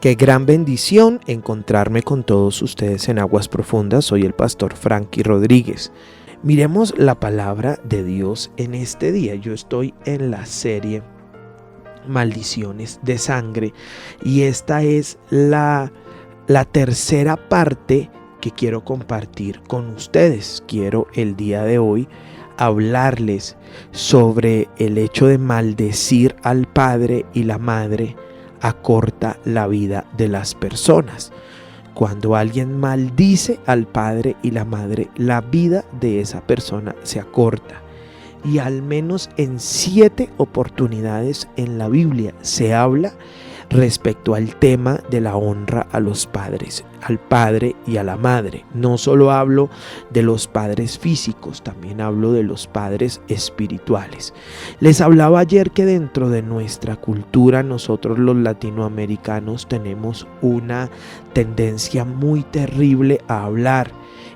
Qué gran bendición encontrarme con todos ustedes en Aguas Profundas. Soy el pastor Frankie Rodríguez. Miremos la palabra de Dios en este día. Yo estoy en la serie Maldiciones de Sangre y esta es la tercera parte que quiero compartir con ustedes. Quiero el día de hoy hablarles sobre el hecho de maldecir al padre y la madre acorta la vida de las personas. Cuando alguien maldice al padre y la madre, la vida de esa persona se acorta. Y al menos en 7 oportunidades en la Biblia se habla respecto al tema de la honra a los padres, al padre y a la madre. No solo hablo de los padres físicos, también hablo de los padres espirituales. Les hablaba ayer que dentro de nuestra cultura, nosotros los latinoamericanos tenemos una tendencia muy terrible a hablar.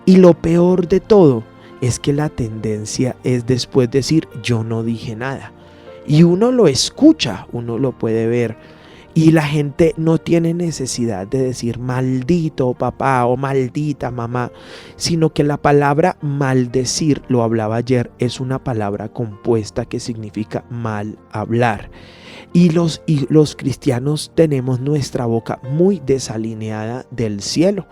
Y lo peor de todo es que la tendencia es después decir yo no dije nada. Y uno lo escucha, uno lo puede ver. Y la gente no tiene necesidad de decir maldito papá o maldita mamá, sino que la palabra maldecir, lo hablaba ayer, es una palabra compuesta que significa mal hablar. Y los cristianos tenemos nuestra boca muy desalineada del cielo.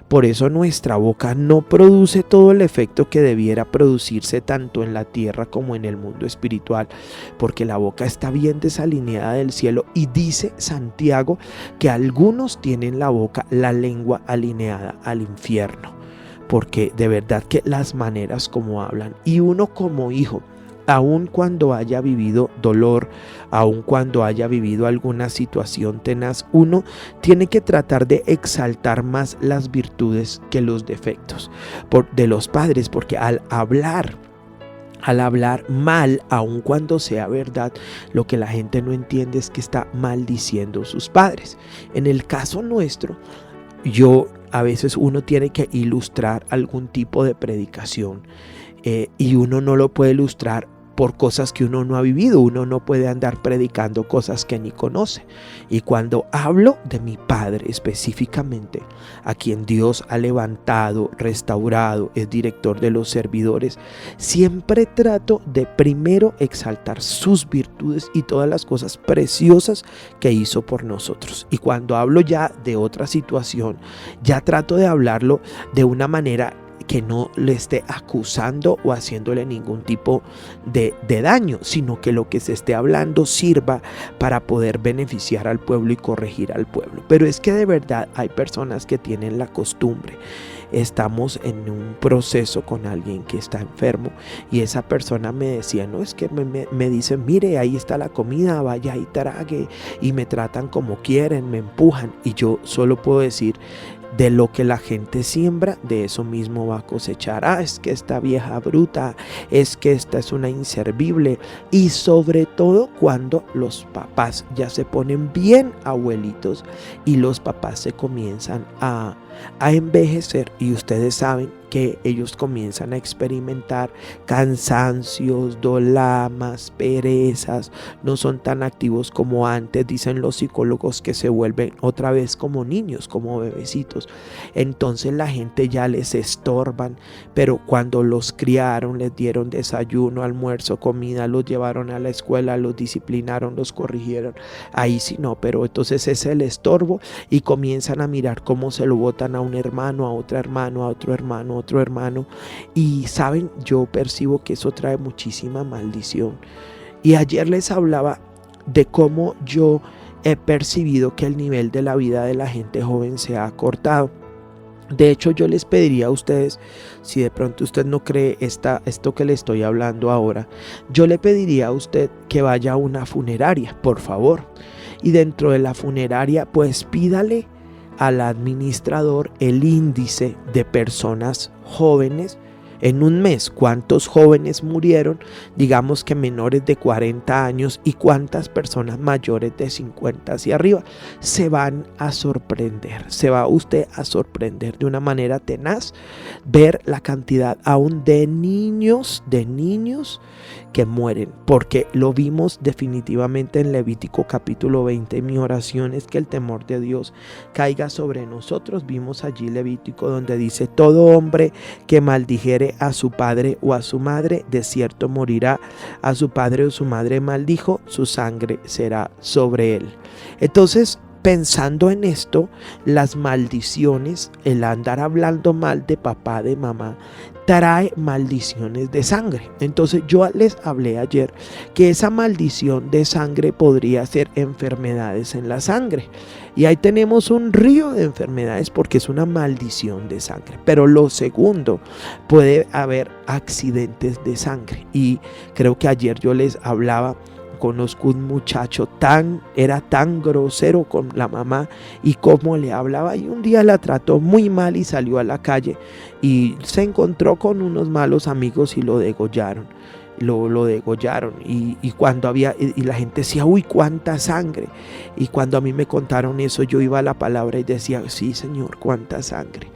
Por eso nuestra boca no produce todo el efecto que debiera producirse tanto en la tierra como en el mundo espiritual, porque la boca está bien desalineada del cielo. Y dice Santiago que algunos tienen la lengua alineada al infierno, porque de verdad que las maneras como hablan, y uno como hijo, aun cuando haya vivido dolor, aun cuando haya vivido alguna situación tenaz, uno tiene que tratar de exaltar más las virtudes que los defectos de los padres, porque al hablar mal, aun cuando sea verdad, lo que la gente no entiende es que está maldiciendo a sus padres. En el caso nuestro, a veces uno tiene que ilustrar algún tipo de predicación y uno no lo puede ilustrar por cosas que uno no ha vivido. Uno no puede andar predicando cosas que ni conoce. Y cuando hablo de mi padre específicamente, a quien Dios ha levantado, restaurado, es director de los servidores, siempre trato de primero exaltar sus virtudes y todas las cosas preciosas que hizo por nosotros. Y cuando hablo ya de otra situación, ya trato de hablarlo de una manera que no le esté acusando o haciéndole ningún tipo de daño, sino que lo que se esté hablando sirva para poder beneficiar al pueblo y corregir al pueblo. Pero es que de verdad hay personas que tienen la costumbre. Estamos en un proceso con alguien que está enfermo y esa persona me decía, no, es que me dicen, mire, ahí está la comida, vaya y trague, y me tratan como quieren, me empujan, y yo solo puedo decir, de lo que la gente siembra, de eso mismo va a cosechar. Es que esta vieja bruta, es que esta es una inservible. Y sobre todo cuando los papás ya se ponen bien abuelitos y los papás se comienzan a envejecer, y ustedes saben que ellos comienzan a experimentar cansancios, dolamas, perezas, no son tan activos como antes. Dicen los psicólogos que se vuelven otra vez como niños, como bebecitos. Entonces la gente ya les estorban, pero cuando los criaron, les dieron desayuno, almuerzo, comida, los llevaron a la escuela, los disciplinaron, los corrigieron, ahí sí no, pero entonces es el estorbo y comienzan a mirar cómo se lo botan a un hermano, a otro hermano, a otro hermano, a otro hermano. Y saben, yo percibo que eso trae muchísima maldición. Y ayer les hablaba de cómo yo he percibido que el nivel de la vida de la gente joven se ha acortado. De hecho, yo les pediría a ustedes, si de pronto usted no cree esto que le estoy hablando ahora, yo le pediría a usted que vaya a una funeraria, por favor. Y dentro de la funeraria, pues pídale al administrador el índice de personas jóvenes En un mes, ¿cuántos jóvenes murieron? Digamos que menores de 40 años y cuántas personas mayores de 50 hacia arriba. Se van a sorprender, se va usted a sorprender de una manera tenaz ver la cantidad aún de niños que mueren, porque lo vimos definitivamente en Levítico capítulo 20. Mi oración es que el temor de Dios caiga sobre nosotros. Vimos allí Levítico donde dice: todo hombre que maldijere a su padre o a su madre, de cierto morirá. A su padre o su madre maldijo, su sangre será sobre él. Entonces, pensando en esto, las maldiciones, el andar hablando mal de papá, de mamá, trae maldiciones de sangre. Entonces yo les hablé ayer que esa maldición de sangre podría ser enfermedades en la sangre. Y ahí tenemos un río de enfermedades porque es una maldición de sangre. Pero lo segundo, puede haber accidentes de sangre. Y creo que ayer yo les hablaba. Conozco un muchacho era tan grosero con la mamá y cómo le hablaba, y un día la trató muy mal y salió a la calle y se encontró con unos malos amigos y lo degollaron. Lo degollaron y cuando y la gente decía: uy, cuánta sangre. Y cuando a mí me contaron eso, yo iba a la palabra y decía: sí, Señor, cuánta sangre.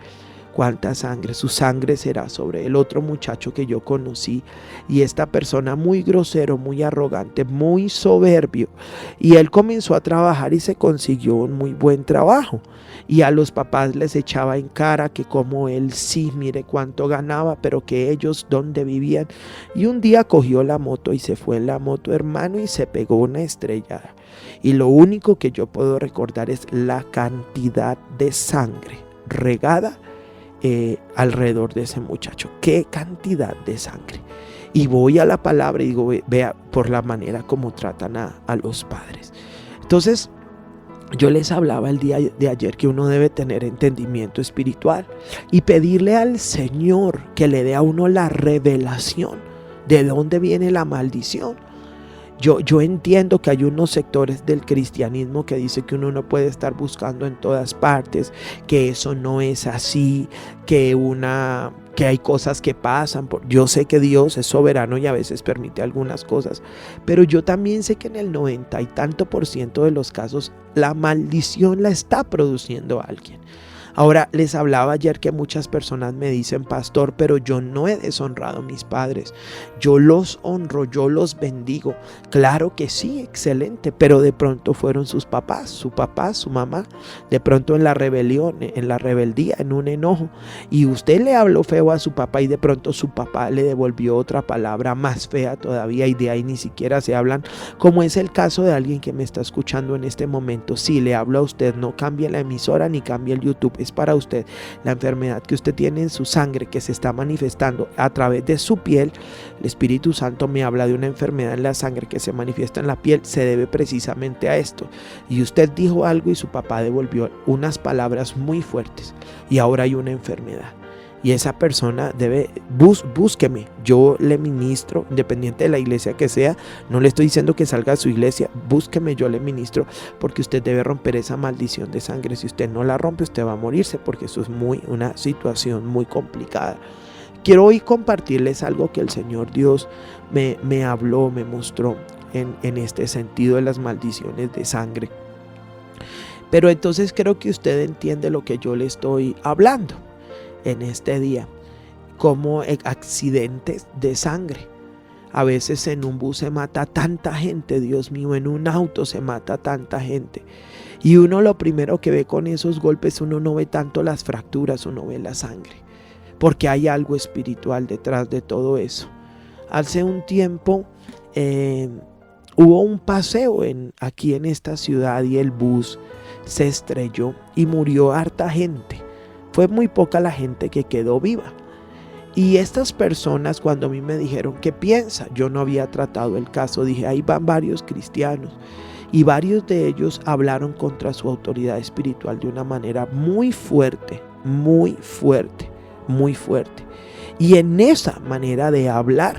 Cuánta sangre, su sangre será sobre el otro muchacho que yo conocí. Y esta persona muy grosero, muy arrogante, muy soberbio. Y él comenzó a trabajar y se consiguió un muy buen trabajo. Y a los papás les echaba en cara que como él sí, mire cuánto ganaba, pero que ellos dónde vivían. Y un día cogió la moto y se fue en la moto, hermano, y se pegó una estrellada. Y lo único que yo puedo recordar es la cantidad de sangre regada alrededor de ese muchacho. Qué cantidad de sangre. Y voy a la palabra y digo: vea por la manera como tratan a los padres. Entonces yo les hablaba el día de ayer que uno debe tener entendimiento espiritual y pedirle al Señor que le dé a uno la revelación de dónde viene la maldición. Yo entiendo que hay unos sectores del cristianismo que dice que uno no puede estar buscando en todas partes, que eso no es así, que hay cosas que pasan. Yo sé que Dios es soberano y a veces permite algunas cosas, pero yo también sé que en el 90 y tanto % de los casos la maldición la está produciendo alguien. Ahora, les hablaba ayer que muchas personas me dicen: pastor, pero yo no he deshonrado a mis padres. Yo los honro, yo los bendigo. Claro que sí, excelente, pero de pronto fueron sus papás, su papá, su mamá, de pronto en la rebelión, en la rebeldía, en un enojo. Y usted le habló feo a su papá y de pronto su papá le devolvió otra palabra más fea todavía y de ahí ni siquiera se hablan, como es el caso de alguien que me está escuchando en este momento. Si le hablo a usted, no cambie la emisora ni cambie el YouTube. Es para usted la enfermedad que usted tiene en su sangre, que se está manifestando a través de su piel. El Espíritu Santo me habla de una enfermedad en la sangre que se manifiesta en la piel, se debe precisamente a esto. Y usted dijo algo y su papá devolvió unas palabras muy fuertes y ahora hay una enfermedad. Y esa persona debe, búsqueme, yo le ministro, independiente de la iglesia que sea. No le estoy diciendo que salga de su iglesia, búsqueme, yo le ministro, porque usted debe romper esa maldición de sangre. Si usted no la rompe, usted va a morirse, porque eso es una situación muy complicada. Quiero hoy compartirles algo que el Señor Dios me habló, me mostró en este sentido de las maldiciones de sangre. Pero entonces creo que usted entiende lo que yo le estoy hablando en este día, como accidentes de sangre. A veces en un bus se mata tanta gente, Dios mío, en un auto se mata tanta gente. Y uno lo primero que ve con esos golpes, uno no ve tanto las fracturas, uno ve la sangre, porque hay algo espiritual detrás de todo eso. Hace un tiempo hubo un paseo aquí en esta ciudad y el bus se estrelló y murió harta gente. Fue muy poca la gente que quedó viva. Y estas personas, cuando a mí me dijeron: ¿qué piensa? Yo no había tratado el caso. Dije: ahí van varios cristianos. Y varios de ellos hablaron contra su autoridad espiritual de una manera muy fuerte, muy fuerte, muy fuerte. Y en esa manera de hablar,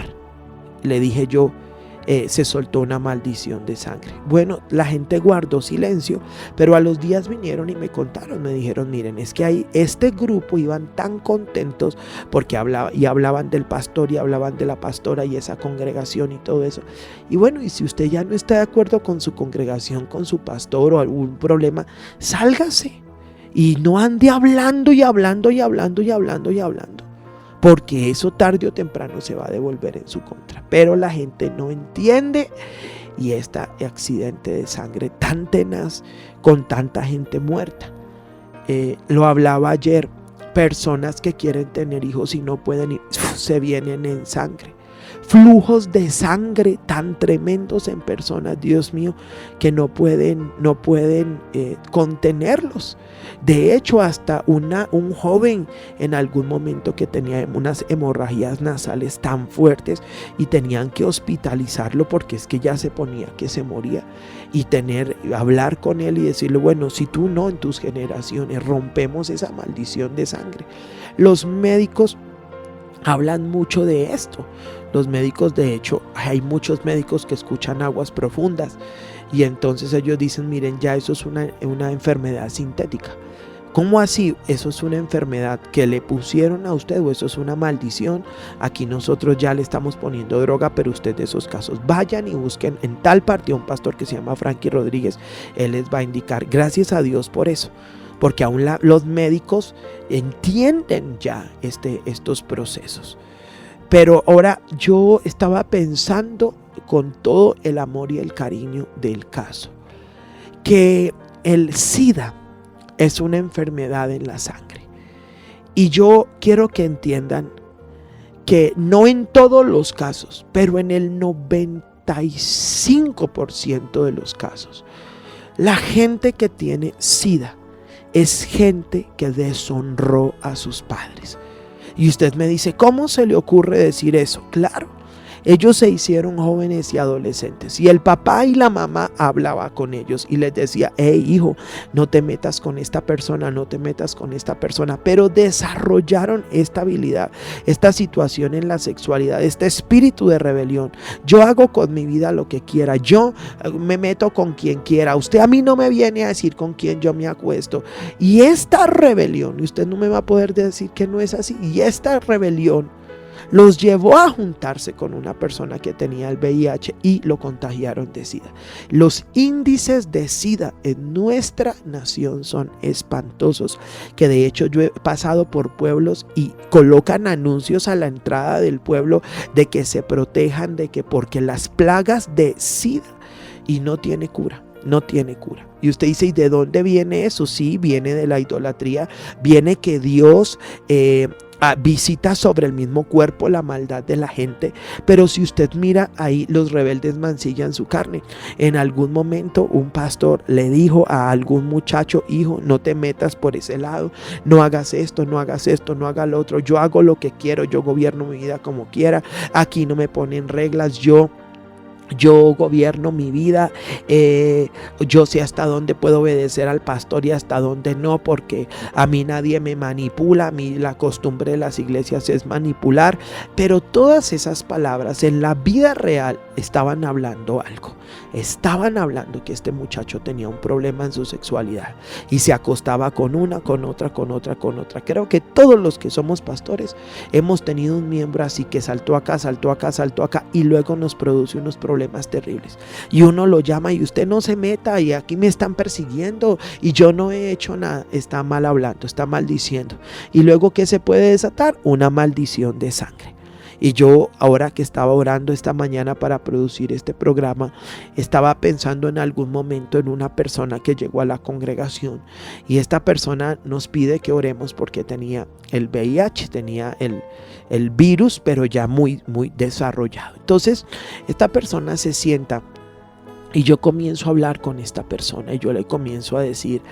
le dije yo: se soltó una maldición de sangre. Bueno, la gente guardó silencio, pero a los días vinieron y me contaron, me dijeron, miren, es que hay este grupo iban tan contentos porque hablaban del pastor y hablaban de la pastora y esa congregación y todo eso. Y bueno, y si usted ya no está de acuerdo con su congregación, con su pastor o algún problema, sálgase y no ande hablando y hablando y hablando y hablando y hablando, porque eso tarde o temprano se va a devolver en su contra. Pero la gente no entiende, y este accidente de sangre tan tenaz con tanta gente muerta. Lo hablaba ayer, personas que quieren tener hijos y no pueden, se vienen en sangre. Flujos de sangre tan tremendos en personas, Dios mío, que no pueden contenerlos. De hecho, hasta un joven en algún momento que tenía unas hemorragias nasales tan fuertes y tenían que hospitalizarlo porque es que ya se ponía que se moría, y hablar con él y decirle, bueno, si tú no, en tus generaciones rompemos esa maldición de sangre. Los médicos hablan mucho de esto. Los médicos, de hecho, hay muchos médicos que escuchan Aguas Profundas y entonces ellos dicen, miren, ya eso es una enfermedad sintética. ¿Cómo así? Eso es una enfermedad que le pusieron a usted, o eso es una maldición. Aquí nosotros ya le estamos poniendo droga, pero usted de esos casos vayan y busquen en tal parte a un pastor que se llama Frankie Rodríguez. Él les va a indicar. Gracias a Dios por eso, porque aún los médicos entienden ya estos procesos. Pero ahora yo estaba pensando con todo el amor y el cariño del caso, que el SIDA es una enfermedad en la sangre. Y yo quiero que entiendan que no en todos los casos, pero en el 95% de los casos, la gente que tiene SIDA es gente que deshonró a sus padres. Y usted me dice, ¿cómo se le ocurre decir eso? Claro, ellos se hicieron jóvenes y adolescentes y el papá y la mamá hablaba con ellos y les decía, hey hijo, no te metas con esta persona, no te metas con esta persona, pero desarrollaron esta habilidad, esta situación en la sexualidad, este espíritu de rebelión. Yo hago con mi vida lo que quiera, yo me meto con quien quiera, usted a mí no me viene a decir con quién yo me acuesto. Y esta rebelión, y usted no me va a poder decir que no es así, y esta rebelión los llevó a juntarse con una persona que tenía el VIH y lo contagiaron de SIDA. Los índices de SIDA en nuestra nación son espantosos, que de hecho yo he pasado por pueblos y colocan anuncios a la entrada del pueblo de que se protejan, porque las plagas de SIDA, y no tiene cura. No tiene cura. Y usted dice, ¿y de dónde viene eso? Sí, viene de la idolatría, viene que Dios visita sobre el mismo cuerpo la maldad de la gente. Pero si usted mira ahí, los rebeldes mancillan su carne. En algún momento un pastor le dijo a algún muchacho, hijo, no te metas por ese lado, no hagas esto, no hagas esto, no hagas lo otro, yo hago lo que quiero, yo gobierno mi vida como quiera, aquí no me ponen reglas, yo gobierno mi vida, yo sé hasta dónde puedo obedecer al pastor y hasta dónde no, porque a mí nadie me manipula. A mí la costumbre de las iglesias es manipular. Pero todas esas palabras en la vida real estaban hablando algo. Estaban hablando que este muchacho tenía un problema en su sexualidad y se acostaba con una, con otra, con otra, con otra. Creo que todos los que somos pastores hemos tenido un miembro así que saltó acá, saltó acá, saltó acá, y luego nos produce unos problemas terribles. Y uno lo llama y usted no se meta y aquí me están persiguiendo y yo no he hecho nada. Está mal hablando, está maldiciendo. Y luego, ¿qué se puede desatar? Una maldición de sangre. Y yo, ahora que estaba orando esta mañana para producir este programa, estaba pensando en algún momento en una persona que llegó a la congregación, y esta persona nos pide que oremos porque tenía el VIH, tenía el virus, pero ya muy, muy desarrollado. Entonces, esta persona se sienta y yo comienzo a hablar con esta persona y yo le comienzo a decir,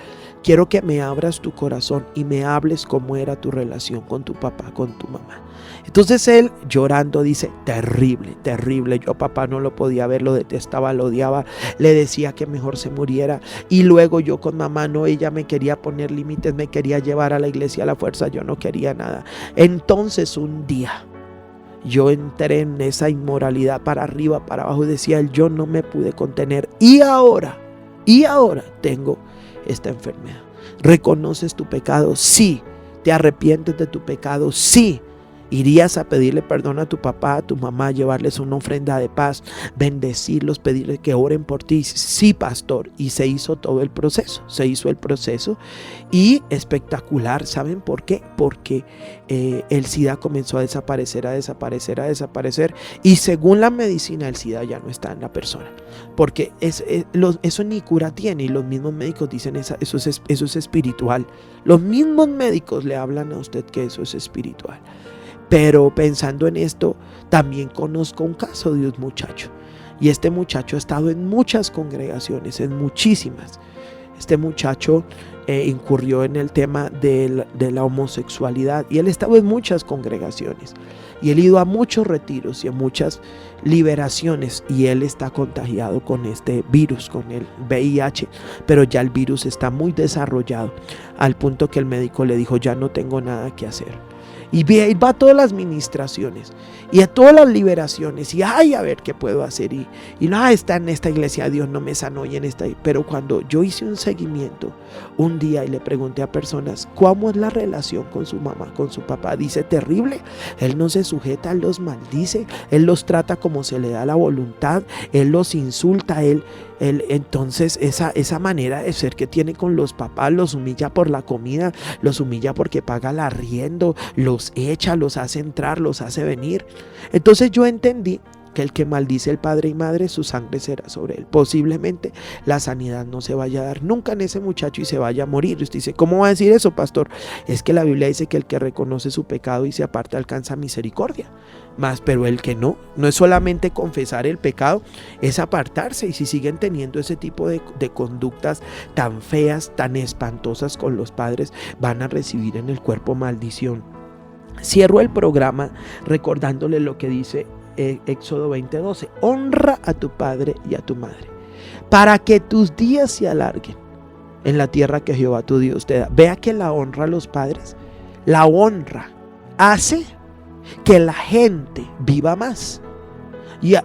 quiero que me abras tu corazón y me hables cómo era tu relación con tu papá, con tu mamá. Entonces él, llorando, dice, terrible, terrible. Yo a papá no lo podía ver, lo detestaba, lo odiaba, le decía que mejor se muriera. Y luego yo con mamá, no, ella me quería poner límites, me quería llevar a la iglesia a la fuerza, yo no quería nada. Entonces un día Yo entré en esa inmoralidad para arriba, para abajo, decía él, yo no me pude contener y ahora tengo esta enfermedad. ¿Reconoces tu pecado? Sí. ¿Te arrepientes de tu pecado? Sí. ¿Irías a pedirle perdón a tu papá, a tu mamá, llevarles una ofrenda de paz, bendecirlos, pedirles que oren por ti? Sí, pastor. Y se hizo todo el proceso, y espectacular. ¿Saben por qué? Porque el SIDA comenzó a desaparecer, y según la medicina el SIDA ya no está en la persona, porque eso ni cura tiene, y los mismos médicos dicen eso es espiritual. Los mismos médicos le hablan a usted que eso es espiritual. Pero pensando en esto, también conozco un caso de un muchacho. Y este muchacho ha estado en muchas congregaciones, en muchísimas. Este muchacho incurrió en el tema de la homosexualidad. Y él ha estado en muchas congregaciones. Y él ha ido a muchos retiros y a muchas liberaciones. Y él está contagiado con este virus, con el VIH. Pero ya el virus está muy desarrollado. Al punto que el médico le dijo, ya no tengo nada que hacer. Y va a todas las ministraciones y a todas las liberaciones y a ver qué puedo hacer, y no, está en esta iglesia, Dios no me sanó, y en esta. Pero cuando yo hice un seguimiento un día y le pregunté a personas cómo es la relación con su mamá, con su papá, dice terrible. Él no se sujeta, él los maldice, él los trata como se le da la voluntad, él los insulta, él entonces esa manera de ser que tiene con los papás, los humilla por la comida, los humilla porque paga el arriendo, los echa, los hace entrar, los hace venir. Entonces yo entendí que el que maldice el padre y madre, su sangre será sobre él. Posiblemente la sanidad no se vaya a dar nunca en ese muchacho y se vaya a morir. Usted dice, ¿cómo va a decir eso, pastor? Es que la Biblia dice que el que reconoce su pecado y se aparta alcanza misericordia. Pero el que no es solamente confesar el pecado, es apartarse. Y si siguen teniendo ese tipo de conductas tan feas, tan espantosas con los padres, van a recibir en el cuerpo maldición. Cierro el programa recordándole lo que dice Éxodo 20:12. Honra a tu padre y a tu madre, para que tus días se alarguen en la tierra que Jehová tu Dios te da. Vea que la honra a los padres, la honra hace que la gente viva más. Y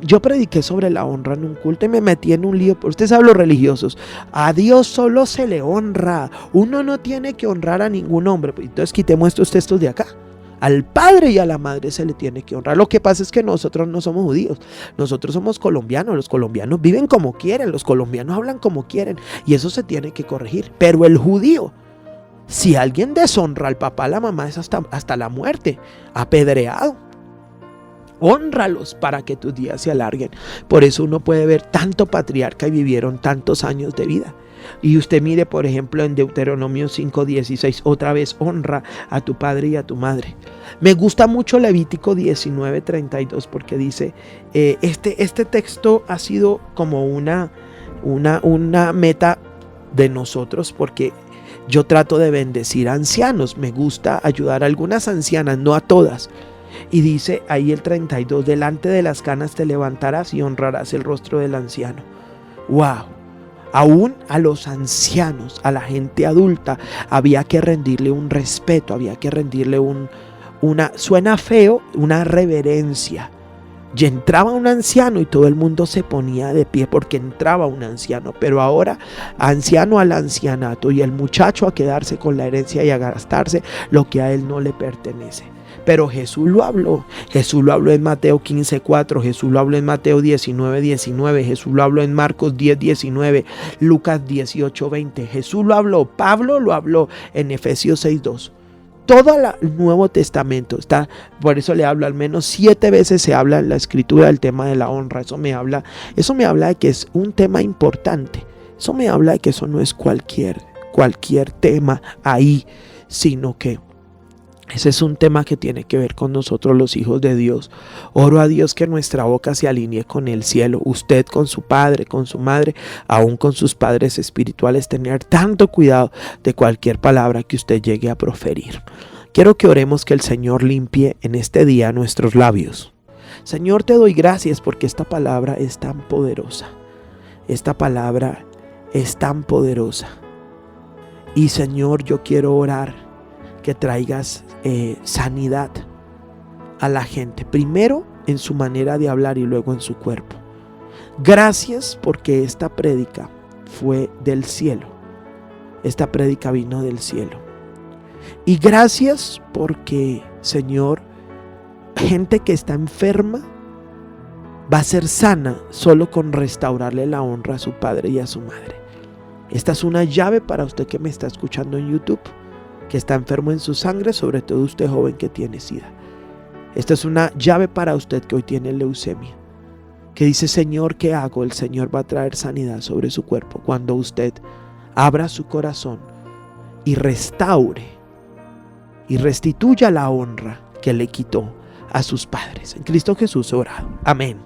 yo prediqué sobre la honra en un culto y me metí en un lío. Usted sabe, los religiosos, a Dios solo se le honra, uno no tiene que honrar a ningún hombre. Entonces quitemos estos textos de acá. Al padre y a la madre se le tiene que honrar. Lo que pasa es que nosotros no somos judíos, nosotros somos colombianos. Los colombianos viven como quieren, los colombianos hablan como quieren, y eso se tiene que corregir. Pero el judío, si alguien deshonra al papá, a la mamá, es hasta la muerte, apedreado. Hónralos para que tus días se alarguen. Por eso uno puede ver tanto patriarca y vivieron tantos años de vida. Y usted mire, por ejemplo, en Deuteronomio 5:16, otra vez, honra a tu padre y a tu madre. Me gusta mucho Levítico 19:32 porque dice, este texto ha sido como una meta de nosotros, porque yo trato de bendecir a ancianos. Me gusta ayudar a algunas ancianas, no a todas. Y dice ahí el 32, delante de las canas te levantarás y honrarás el rostro del anciano. ¡Wow! Aún a los ancianos, a la gente adulta, había que rendirle un respeto, había que rendirle suena feo, una reverencia. Y entraba un anciano y todo el mundo se ponía de pie porque entraba un anciano. Pero ahora, anciano al ancianato, y el muchacho a quedarse con la herencia y a gastarse lo que a él no le pertenece. Pero Jesús lo habló en Mateo 15:4, Jesús lo habló en Mateo 19:19, Jesús lo habló en Marcos 10:19, Lucas 18:20, Jesús lo habló, Pablo lo habló en Efesios 6:2. Todo el Nuevo Testamento está, por eso le hablo, al menos 7 veces se habla en la escritura del tema de la honra. Eso me habla de que es un tema importante. Eso me habla de que eso no es cualquier tema ahí, sino que ese es un tema que tiene que ver con nosotros, los hijos de Dios. Oro a Dios que nuestra boca se alinee con el cielo. Usted con su padre, con su madre, aún con sus padres espirituales, tener tanto cuidado de cualquier palabra que usted llegue a proferir. Quiero que oremos que el Señor limpie en este día nuestros labios. Señor, te doy gracias porque esta palabra es tan poderosa. Esta palabra es tan poderosa. Y Señor, yo quiero orar que traigas sanidad a la gente, primero en su manera de hablar y luego en su cuerpo. Gracias porque esta prédica fue del cielo. Esta prédica vino del cielo. Y gracias porque, Señor, gente que está enferma va a ser sana solo con restaurarle la honra a su padre y a su madre. Esta es una llave para usted que me está escuchando en YouTube, que está enfermo en su sangre, sobre todo usted joven que tiene SIDA. Esta es una llave para usted que hoy tiene leucemia, que dice: Señor, ¿qué hago? El Señor va a traer sanidad sobre su cuerpo cuando usted abra su corazón y restaure y restituya la honra que le quitó a sus padres. En Cristo Jesús he orado. Amén.